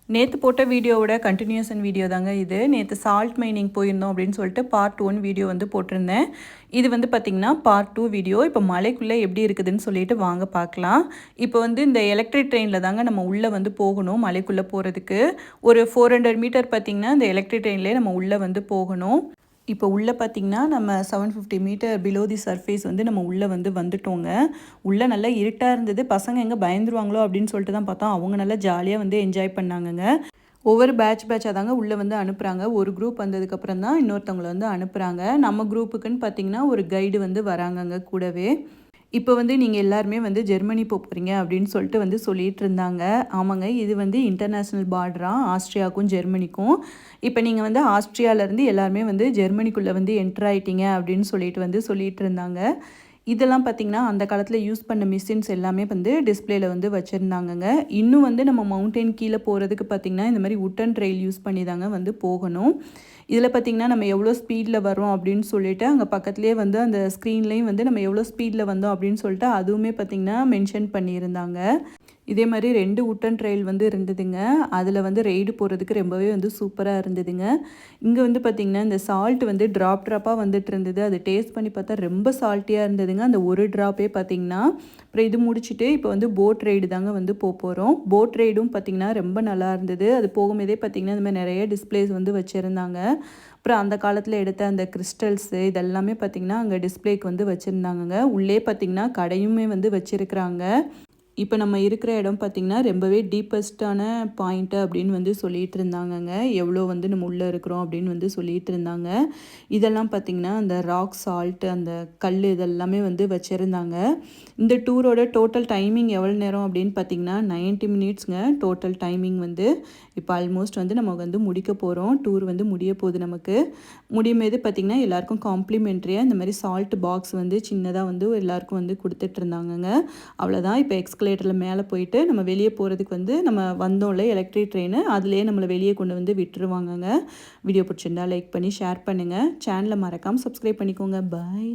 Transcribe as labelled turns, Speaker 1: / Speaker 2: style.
Speaker 1: நேற்று போட்ட வீடியோவோட கண்டினியூஷன் வீடியோ தாங்க இது. நேற்று சால்ட் மைனிங் போயிருந்தோம் அப்படின்னு சொல்லிட்டு பார்ட் 1 வீடியோ வந்து போட்டிருந்தேன். இது வந்து பார்த்திங்கன்னா பார்ட் 2 வீடியோ. இப்போ மலைக்குள்ளே எப்படி இருக்குதுன்னு சொல்லிட்டு வாங்க பார்க்கலாம். இப்போ வந்து இந்த எலக்ட்ரிக் ட்ரெயினில் தாங்க நம்ம உள்ளே வந்து போகணும். மலைக்குள்ளே போகிறதுக்கு ஒரு 400 மீட்டர் பார்த்திங்கன்னா இந்த எலக்ட்ரிக் ட்ரெயின்லேயே நம்ம உள்ளே வந்து போகணும். இப்போ உள்ளே பார்த்திங்கன்னா நம்ம 750 மீட்டர் பிலோ தி சர்ஃபேஸ் வந்து நம்ம உள்ளே வந்துட்டோங்க. உள்ளே நல்லா இருட்டாக இருந்தது. பசங்க எங்கே பயந்துருவாங்களோ அப்படின்னு சொல்லிட்டு தான் பார்த்தோம். அவங்க நல்லா ஜாலியாக வந்து என்ஜாய் பண்ணாங்கங்க. ஒவ்வொரு பேட்சாக தாங்க உள்ளே வந்து அனுப்புகிறாங்க. ஒரு குரூப் வந்ததுக்கப்புறம் தான் இன்னொருத்தவங்களை வந்து அனுப்புகிறாங்க. நம்ம குரூப்புக்குன்னு பார்த்திங்கன்னா ஒரு கைடு வந்து வராங்கங்க கூடவே. இப்போ வந்து நீங்கள் எல்லாருமே வந்து ஜெர்மனி போகிறீங்க அப்படின்னு சொல்லிட்டு வந்து சொல்லிகிட்டு இருந்தாங்க. ஆமாங்க, இது வந்து இன்டர்நேஷ்னல் பார்டராக ஆஸ்ட்ரியாவுக்கும் ஜெர்மனிக்கும். இப்போ நீங்கள் வந்து ஆஸ்ட்ரியாவிலேருந்து எல்லாருமே வந்து ஜெர்மனிக்குள்ளே வந்து என்ட்ரு ஆகிட்டீங்க அப்படின்னு சொல்லிட்டு இருந்தாங்க. இதெல்லாம் பார்த்திங்கன்னா அந்த காலத்தில் யூஸ் பண்ண மிஷின்ஸ் எல்லாமே வந்து டிஸ்பிளேல வந்து வச்சுருந்தாங்கங்க. இன்னும் வந்து நம்ம மவுண்டன் கீழே போகிறதுக்கு பார்த்திங்கன்னா இந்த மாதிரி உட்டன் ட்ரெயில் யூஸ் பண்ணி தாங்க வந்து போகணும். இதில் பார்த்திங்கன்னா நம்ம எவ்வளோ ஸ்பீடில் வரோம் அப்படின்னு சொல்லிட்டு அங்கே பக்கத்துலேயே வந்து அந்த ஸ்க்ரீன்லேயும் வந்து நம்ம எவ்வளோ ஸ்பீடில் வந்தோம் அப்படின்னு சொல்லிட்டு அதுவுமே பார்த்திங்கன்னா மென்ஷன் பண்ணியிருந்தாங்க. இதே மாதிரி 2 உட்டன் ட்ரெயில் வந்து இருந்ததுங்க. அதில் வந்து ரெய்டு போகிறதுக்கு ரொம்பவே வந்து சூப்பராக இருந்ததுங்க. இங்கே வந்து பார்த்திங்கன்னா இந்த சால்ட் வந்து ட்ராப்பாக வந்துட்டு இருந்தது. அது டேஸ்ட் பண்ணி பார்த்தா ரொம்ப சால்ட்டியாக இருந்ததுங்க. அந்த ஒரு ட்ராப்பே பார்த்திங்கன்னா. அப்புறம் இது முடிச்சுட்டு இப்போ வந்து போட் ரைடு தாங்க வந்து போகிறோம். போட் ரைடும் பார்த்திங்கன்னா ரொம்ப நல்லா இருந்தது. அது போகும்போதே பார்த்திங்கன்னா இந்த மாதிரி நிறைய டிஸ்பிளேஸ் வந்து வச்சுருந்தாங்க. அப்புறம் அந்த காலத்தில் எடுத்த அந்த கிறிஸ்டல்ஸு இதெல்லாமே பார்த்திங்கன்னா அங்கே டிஸ்பிளேக்கு வந்து வச்சுருந்தாங்கங்க. உள்ளே பார்த்திங்கன்னா கடையுமே வந்து வச்சுருக்குறாங்க. இப்போ நம்ம இருக்கிற இடம் பார்த்திங்கன்னா ரொம்பவே டீப்பஸ்ட்டான பாயிண்ட்டு அப்படின்னு வந்து சொல்லிகிட்டு இருந்தாங்கங்க. எவ்வளோ வந்து நம்ம உள்ளே இருக்கிறோம் அப்படின்னு வந்து சொல்லிகிட்டு இருந்தாங்க. இதெல்லாம் பார்த்திங்கன்னா அந்த ராக் சால்ட்டு அந்த கல் இதெல்லாமே வந்து வச்சுருந்தாங்க. இந்த டூரோட டோட்டல் டைமிங் எவ்வளோ நேரம் அப்படின்னு பார்த்திங்கன்னா 90 மினிட்ஸ்ங்க டோட்டல் டைமிங் வந்து. இப்போ ஆல்மோஸ்ட் வந்து நம்ம வந்து முடிக்க போகிறோம். டூர் வந்து முடிய போகுது நமக்கு. முடியும்போது பார்த்திங்கன்னா எல்லாேருக்கும் காம்ப்ளிமெண்ட்ரியாக இந்த மாதிரி சால்ட் பாக்ஸ் வந்து சின்னதாக வந்து எல்லாேருக்கும் வந்து கொடுத்துட்ருந்தாங்கங்க. அவ்வளோதான். இப்போ எக்ஸ்கலேட்டரில் மேலே போயிட்டு நம்ம வெளியே போகிறதுக்கு வந்து நம்ம வந்தோம்ல எலக்ட்ரிக் ட்ரெயின் அதுலேயே நம்மளை வெளியே கொண்டு வந்து விட்டுருவாங்கங்க. வீடியோ பிடிச்சிருந்தா லைக் பண்ணி ஷேர் பண்ணுங்கள். சேனலை மறக்காமல் சப்ஸ்கிரைப் பண்ணிக்கோங்க. பாய்.